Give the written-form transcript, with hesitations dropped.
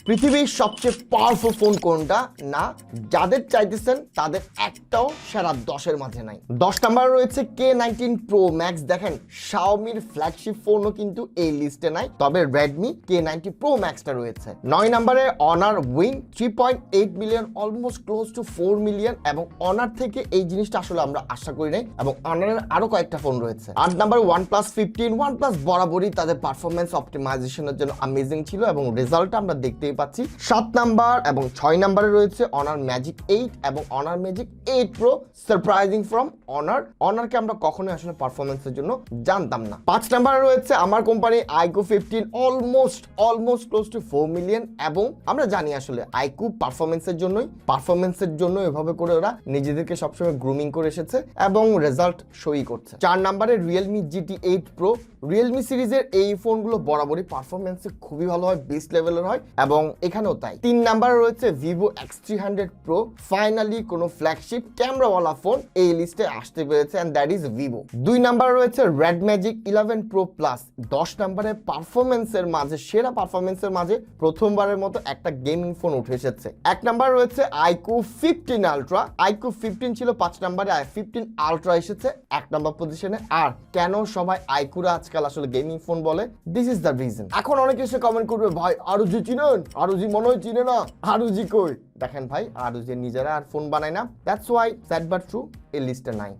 পৃথিবীর সবচেয়ে powerful phone কোনটা? না, যাদের চাইতেছেন তাদের একটাও সেরা 10-এর মাঝে নাই। 10 নম্বরে রয়েছে K19 Pro Max। দেখেন, Xiaomi-র ফ্ল্যাগশিপ ফোনও কিন্তু এই লিস্টে নাই, তবে Redmi K90 Pro Max টা রয়েছে। 9 নম্বরে Honor Wing 3.8 million, almost close two 4 million, এবং Honor থেকে এই জিনিসটা আসলে আমরা আশা করি নাই, এবং Honor-এর আরো কয়েকটা ফোন রয়েছে। 8 নম্বরে OnePlus 15। OnePlus বরাবরই তাদের পারফরম্যান্স অপটিমাইজেশনের জন্য অ্যামেজিং ছিল, এবং রেজাল্টটা আমরা দেখতেই পাচ্ছি। 7 নাম্বার এবং 6 নম্বরে রয়েছে Honor Magic 8 এবং Honor Magic 8 Pro, surprising from Honor। Honor-কে আমরা কখনোই আসলে পারফরম্যান্সের জন্য জানতাম না। 5 নম্বরে রয়েছে আমার company iQOO 15, almost close two 4 million, এবং আমরা জানি আসলে iQOO পারফরম্যান্সের জন্য এভাবে করে ওরা নিজেদেরকে সবসময় গ্রুমিং করে এসেছে এবং রেজাল্ট শোই করছে। 4 নম্বরে Realme GT8 Pro। Realme সিরিজের এই ফোনগুলো বরাবরই পারফরম্যান্সে খুবই ভালো হয়, বেস্ট লেভেলের হয়, এবং এখানেও তাই। 3 নম্বরে রয়েছে Vivo X300 Pro। ফাইনালি কোনো ফ্ল্যাগশিপ ক্যামেরাওয়ালা ফোন এই লিস্টে আসতে পেরেছে, এন্ড দ্যাট ইজ Vivo। 2 নম্বরে রয়েছে Red Magic 11 Pro Plus। 10 নম্বরে সেরা পারফরম্যান্সের মাঝে প্রথমবারের মতো একটা গেমিং ফোন উঠে এসেছে। 1 নম্বরে রয়েছে iQOO 15 Ultra। iQOO 15 ছিল 5 নম্বরে, 15 Ultra এসেছে 1 নম্বর পজিশনে। আর কেন সবাই iQOO আজকাল আসলে গেমিং ফোন বলে, দিস ইজ দ্য রিজন। এখন অনেকে এসে কমেন্ট করবে, ভাই আরুজি চিনেন? আরুজি মনে হয় চিনে না, আরুজি কই? দেখেন ভাই, আরুজি নিজেরা আর ফোন বানায় না, that's why sad but true এই লিস্টে নাই।